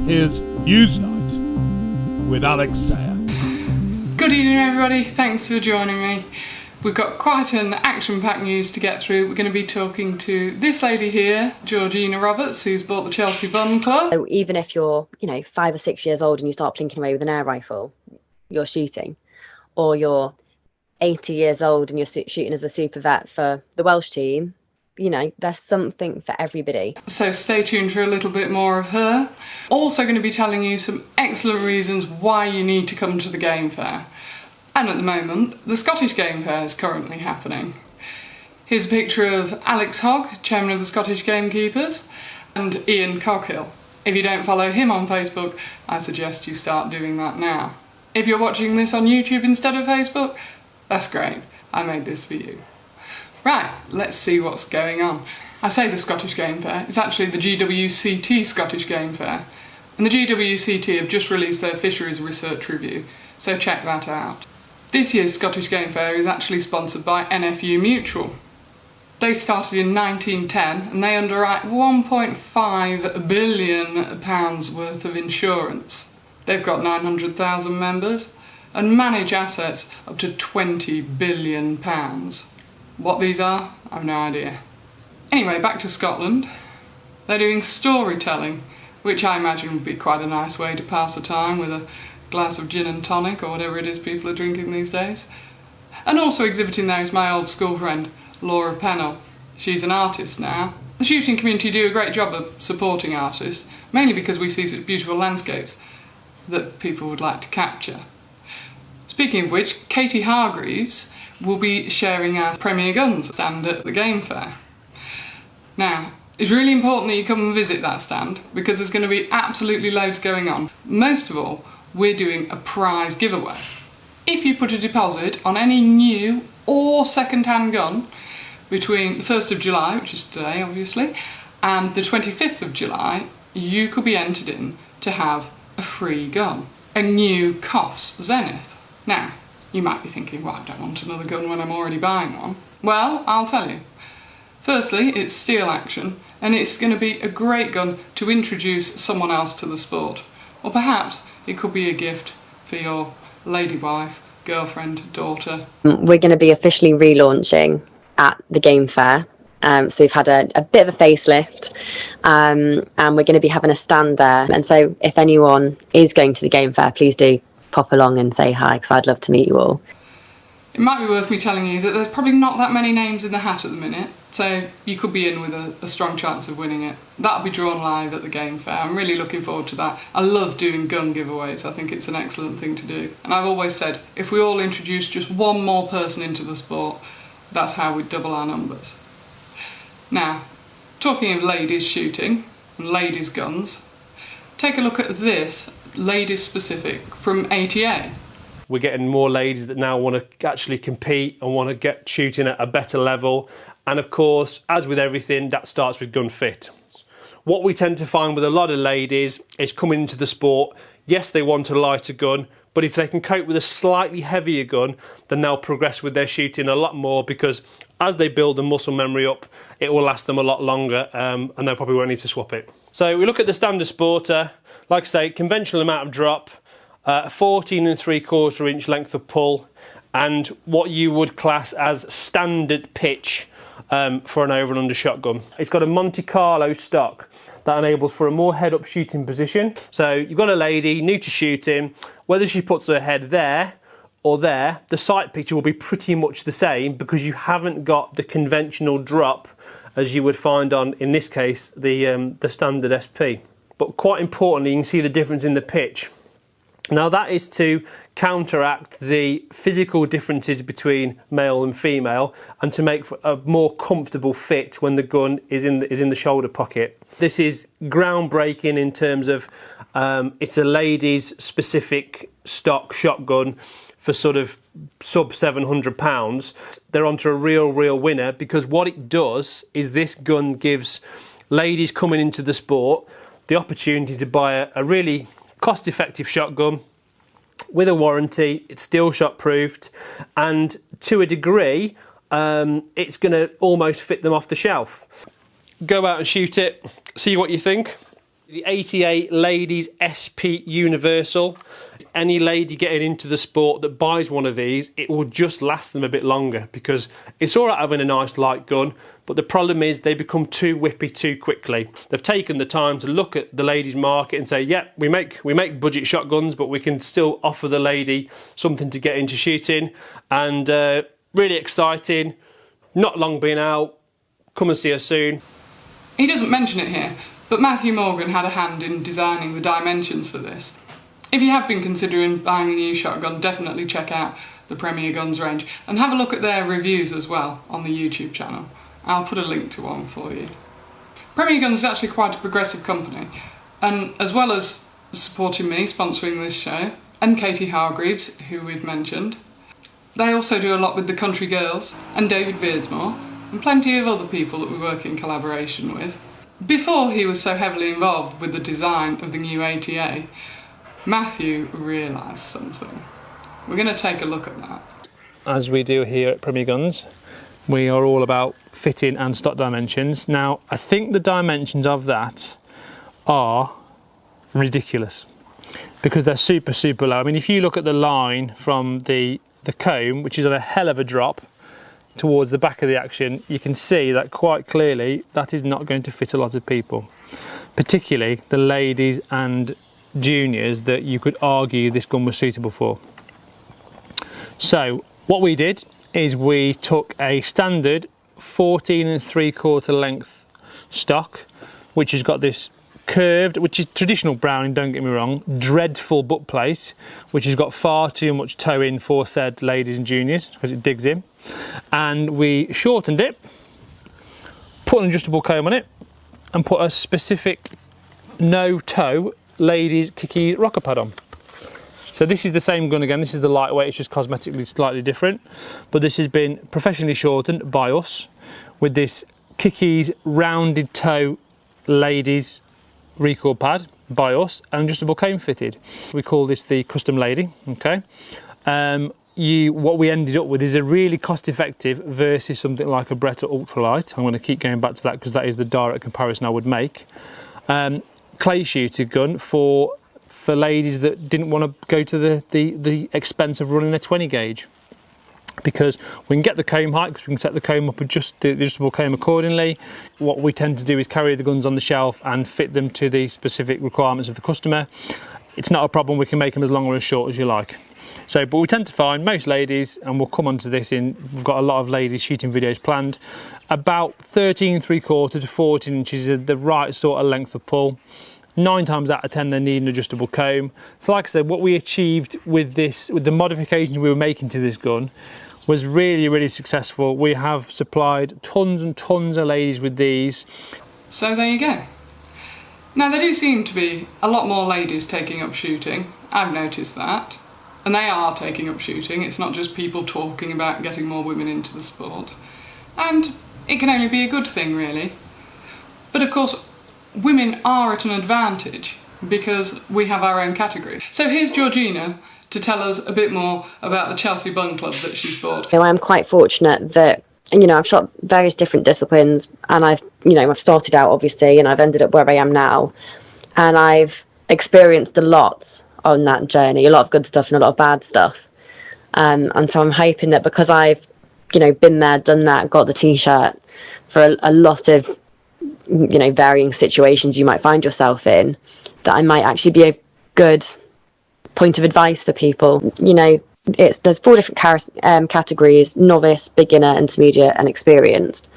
here's News Night with Alex Sayer. Good evening everybody, thanks for joining me. We've got quite an action-packed news to get through. We're going to be talking to this lady here, Georgina Roberts, who's bought the Chelsea Bun Club. So even if you're, 5 or 6 years old and you start plinking away with an air rifle, you're shooting. Or you're 80 years old and you're shooting as a super vet for the Welsh team, there's something for everybody. So stay tuned for a little bit more of her. Also going to be telling you some excellent reasons why you need to come to the game fair. And at the moment, the Scottish Game Fair is currently happening. Here's a picture of Alex Hogg, chairman of the Scottish Gamekeepers, and Ian Coghill. If you don't follow him on Facebook, I suggest you start doing that now. If you're watching this on YouTube instead of Facebook, that's great. I made this for you. Right, let's see what's going on. I say the Scottish Game Fair, it's actually the GWCT Scottish Game Fair. And the GWCT have just released their Fisheries Research Review, so check that out. This year's Scottish Game Fair is actually sponsored by NFU Mutual. They started in 1910 and they underwrite £1.5 billion worth of insurance. They've got 900,000 members and manage assets up to £20 billion. What these are, I've no idea. Anyway, back to Scotland. They're doing storytelling, which I imagine would be quite a nice way to pass the time with a glass of gin and tonic or whatever it is people are drinking these days. And also exhibiting there is my old school friend, Laura Pennell. She's an artist now. The shooting community do a great job of supporting artists, mainly because we see such beautiful landscapes that people would like to capture. Speaking of which, Katie Hargreaves will be sharing our Premier Guns stand at the Game Fair. Now, it's really important that you come and visit that stand because there's going to be absolutely loads going on. Most of all, we're doing a prize giveaway. If you put a deposit on any new or second-hand gun between the 1st of July, which is today obviously, and the 25th of July, you could be entered in to have a free gun, a new COFS Zenith. Now, you might be thinking, well, I don't want another gun when I'm already buying one. Well, I'll tell you. Firstly, it's steel action, and it's going to be a great gun to introduce someone else to the sport. Or perhaps it could be a gift for your lady wife, girlfriend, daughter. We're going to be officially relaunching at the Game Fair. So we've had a bit of a facelift and we're going to be having a stand there. And so if anyone is going to the Game Fair, please do pop along and say hi because I'd love to meet you all. It might be worth me telling you that there's probably not that many names in the hat at the minute, so you could be in with a strong chance of winning it. That'll be drawn live at the Game Fair. I'm really looking forward to that. I love doing gun giveaways. I think it's an excellent thing to do. And I've always said, if we all introduce just one more person into the sport, that's how we double our numbers. Now, talking of ladies shooting and ladies guns, take a look at this, ladies specific, from ATA. We're getting more ladies that now want to actually compete and want to get shooting at a better level. And of course, as with everything, that starts with gun fit. What we tend to find with a lot of ladies is coming into the sport, yes, they want a lighter gun, but if they can cope with a slightly heavier gun, then they'll progress with their shooting a lot more because as they build the muscle memory up, it will last them a lot longer and they probably won't need to swap it. So we look at the standard sporter, like I say, conventional amount of drop, 14 3/4 inch length of pull, and what you would class as standard pitch for an over and under shotgun. It's got a Monte Carlo stock that enables for a more head-up shooting position. So you've got a lady new to shooting, whether she puts her head there or there, the sight picture will be pretty much the same because you haven't got the conventional drop as you would find on, in this case, the standard SP. But quite importantly, you can see the difference in the pitch. Now that is to counteract the physical differences between male and female and to make a more comfortable fit when the gun is in the shoulder pocket. This is groundbreaking in terms of it's a ladies specific stock shotgun for sort of sub £700. They're onto a real winner because what it does is this gun gives ladies coming into the sport the opportunity to buy a really cost-effective shotgun with a warranty. It's steel shot proofed, and to a degree it's going to almost fit them off the shelf. Go out and shoot it, see what you think. The 88 Ladies SP Universal. Any lady getting into the sport that buys one of these, it will just last them a bit longer, because it's all right having a nice light gun, but the problem is they become too whippy too quickly. They've taken the time to look at the ladies market and say, yeah, we make budget shotguns, but we can still offer the lady something to get into shooting. And really exciting, not long been out, come and see us soon. He doesn't mention it here, but Matthew Morgan had a hand in designing the dimensions for this. If you have been considering buying a new shotgun, definitely check out the Premier Guns range and have a look at their reviews as well on the YouTube channel. I'll put a link to one for you. Premier Guns is actually quite a progressive company, and as well as supporting me, sponsoring this show, and Katie Hargreaves, who we've mentioned, they also do a lot with the Country Girls and David Beardsmore and plenty of other people that we work in collaboration with. Before he was so heavily involved with the design of the new ATA, Matthew realised something. We're going to take a look at that. As we do here at Premier Guns, we are all about fitting and stock dimensions. Now, I think the dimensions of that are ridiculous because they're super, super low. I mean, if you look at the line from the comb, which is on a hell of a drop towards the back of the action, you can see that quite clearly that is not going to fit a lot of people, particularly the ladies and juniors that you could argue this gun was suitable for. So what we did is we took a standard 14 3/4 length stock, which has got this curved, which is traditional Browning, don't get me wrong, dreadful butt plate, which has got far too much toe in for said ladies and juniors because it digs in, and we shortened it, put an adjustable comb on it, and put a specific no toe ladies kicky rocker pad on. So this is the same gun again, this is the lightweight, it's just cosmetically slightly different, but this has been professionally shortened by us with this Kicky's rounded toe ladies recoil pad by us and adjustable comb fitted. We call this the custom lady, okay? What we ended up with is a really cost effective versus something like a Beretta Ultralight. I'm going to keep going back to that because that is the direct comparison I would make. Clay shooter gun for ladies that didn't want to go to the expense of running a 20 gauge, because we can get the comb height, because we can set the comb up, adjust the adjustable comb accordingly. What we tend to do is carry the guns on the shelf and fit them to the specific requirements of the customer. It's not a problem, we can make them as long or as short as you like. So, but we tend to find most ladies, and we'll come on to this we've got a lot of ladies shooting videos planned, about 13 3/4 to 14 inches is the right sort of length of pull. 9 times out of 10 they need an adjustable comb. So like I said, what we achieved with this, with the modifications we were making to this gun, was really, really successful. We have supplied tons and tons of ladies with these. So there you go. Now there do seem to be a lot more ladies taking up shooting. I've noticed that. And they are taking up shooting. It's not just people talking about getting more women into the sport. And it can only be a good thing, really. But of course, women are at an advantage because we have our own category. So here's Georgina to tell us a bit more about the Chelsea Bun Club that she's bought. I'm quite fortunate that, I've shot various different disciplines, and I've started out obviously, and I've ended up where I am now, and I've experienced a lot on that journey, a lot of good stuff and a lot of bad stuff. And so I'm hoping that because I've, been there, done that, got the t-shirt for a lot of, varying situations you might find yourself in, that I might actually be a good point of advice for people. There's 4 different categories: novice, beginner, intermediate and experienced.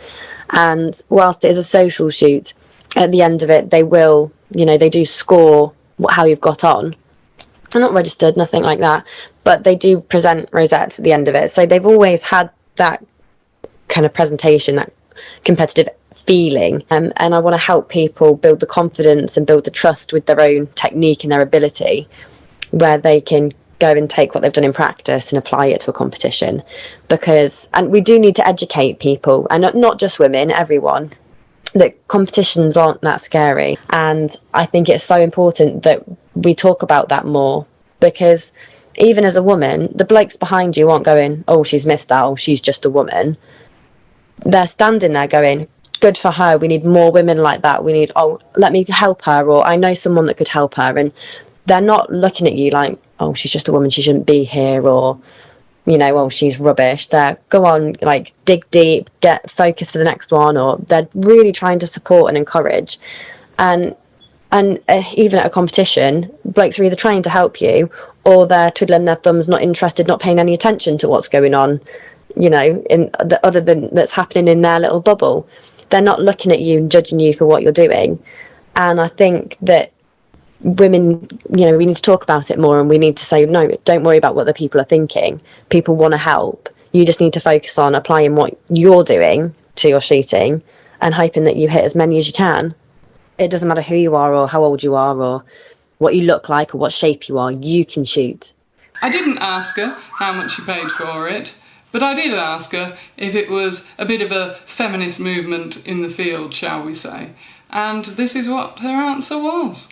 And whilst it is a social shoot, at the end of it they will, they do score how you've got on. They're not registered, nothing like that, but they do present rosettes at the end of it. So they've always had that kind of presentation, that competitive feeling, and I want to help people build the confidence and build the trust with their own technique and their ability, where they can go and take what they've done in practice and apply it to a competition. And we do need to educate people, and not just women, everyone, that competitions aren't that scary. And I think it's so important that we talk about that more, because even as a woman, the blokes behind you aren't going, oh, she's missed out, she's just a woman. They're standing there going, good for her. We need more women like that. We need, oh, let me help her, or I know someone that could help her. And they're not looking at you like, oh, she's just a woman, she shouldn't be here, or, you know, oh, she's rubbish. They're, go on, like, dig deep, get focused for the next one, or they're really trying to support and encourage. And even at a competition, blokes are either trying to help you, or they're twiddling their thumbs, not interested, not paying any attention to what's going on, you know, in the other than that's happening in their little bubble. They're not looking at you and judging you for what you're doing. And I think that women, you know, we need to talk about it more, and we need to say, no, don't worry about what the people are thinking. People want to help. You just need to focus on applying what you're doing to your shooting and hoping that you hit as many as you can. It doesn't matter who you are or how old you are or what you look like or what shape you are, you can shoot. I didn't ask her how much she paid for it, but I did ask her if it was a bit of a feminist movement in the field, shall we say. And this is what her answer was.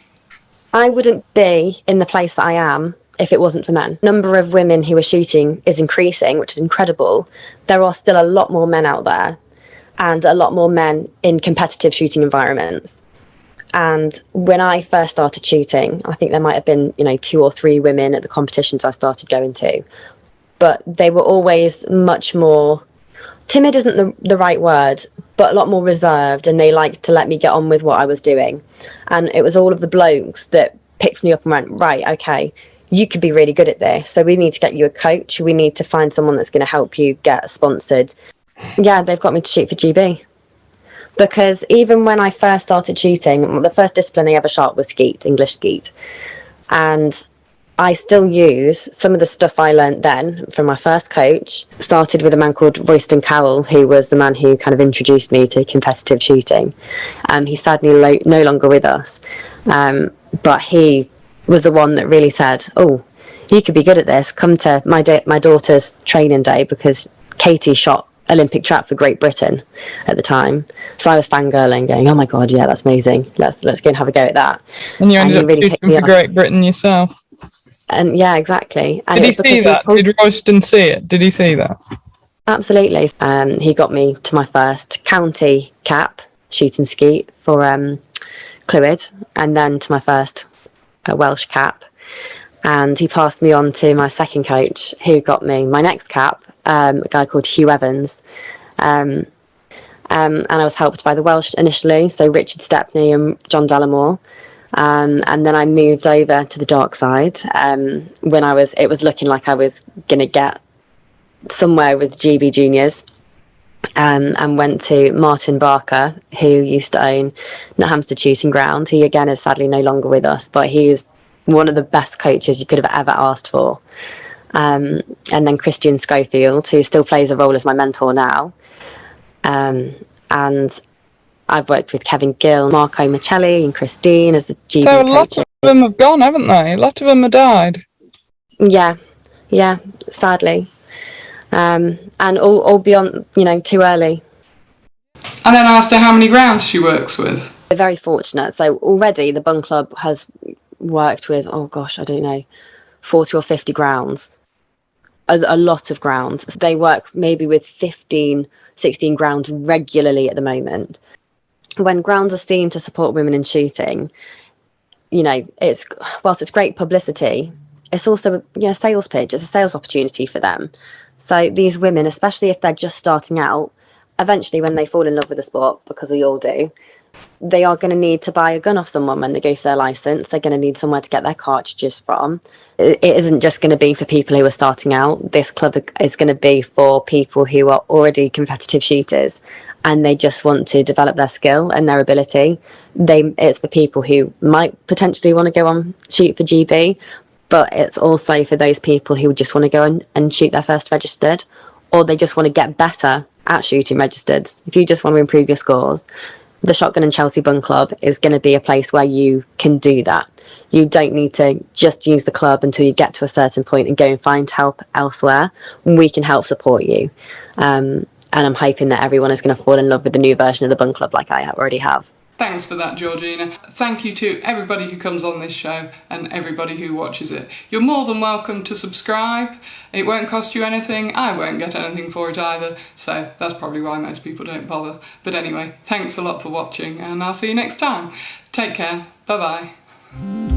I wouldn't be in the place that I am if it wasn't for men. Number of women who are shooting is increasing, which is incredible. There are still a lot more men out there, and a lot more men in competitive shooting environments. And when I first started shooting, I think there might have been, you know, 2 or 3 women at the competitions I started going to. But they were always much more, timid isn't the right word, but a lot more reserved, and they liked to let me get on with what I was doing. And it was all of the blokes that picked me up and went, right, okay, you could be really good at this. So we need to get you a coach. We need to find someone that's going to help you get sponsored. Yeah, they've got me to shoot for GB. Because even when I first started shooting, the first discipline I ever shot was skeet, English skeet. And I still use some of the stuff I learnt then from my first coach. Started with a man called Royston Cowell, who was the man who kind of introduced me to competitive shooting. He's sadly no longer with us. But he was the one that really said, oh, you could be good at this. Come to my daughter's training day, because Katie shot Olympic trap for Great Britain at the time. So I was fangirling, going, oh my God, yeah, that's amazing. Let's go and have a go at that. And you ended up really shooting for Great Britain yourself. And yeah, exactly. And did he see that? Did Royston see it? Did he see that? Absolutely. He got me to my first county cap, shooting skeet for Clwyd, and then to my first Welsh cap. And he passed me on to my second coach, who got me my next cap, a guy called Hugh Evans. And I was helped by the Welsh initially, so Richard Stepney and John Delamore. And then I moved over to the dark side when it was looking like I was going to get somewhere with GB Juniors, and went to Martin Barker, who used to own Hampstead Shooting Ground. He again is sadly no longer with us, but he is one of the best coaches you could have ever asked for. And then Christian Schofield, who still plays a role as my mentor now. And I've worked with Kevin Gill, Marco Michelli and Christine as the GB So a coaches. lot of them have gone, haven't they? A lot of them have died. Yeah, sadly. And all beyond, too early. And then asked her how many grounds she works with. We're very fortunate. So already the Bun Club has worked with, 40 or 50 grounds. A lot of grounds. They work maybe with 15, 16 grounds regularly at the moment. When grounds are seen to support women in shooting, whilst it's great publicity, it's also a sales pitch. It's a sales opportunity for them. So these women, especially if they're just starting out, eventually when they fall in love with the sport, because we all do, they are going to need to buy a gun off someone when they go for their license. They're going to need somewhere to get their cartridges from. It isn't just going to be for people who are starting out. This club is going to be for people who are already competitive shooters and they just want to develop their skill and their ability. It's for people who might potentially want to go on shoot for GB, but it's also for those people who just want to go and shoot their first registered, or they just want to get better at shooting registered. If you just want to improve your scores, the Shotgun and Chelsea Bun Club is going to be a place where you can do that. You don't need to just use the club until you get to a certain point and go and find help elsewhere. We can help support you. And I'm hoping that everyone is going to fall in love with the new version of the Bun Club like I already have. Thanks for that, Georgina. Thank you to everybody who comes on this show and everybody who watches it. You're more than welcome to subscribe. It won't cost you anything. I won't get anything for it either. So that's probably why most people don't bother. But anyway, thanks a lot for watching and I'll see you next time. Take care. Bye-bye.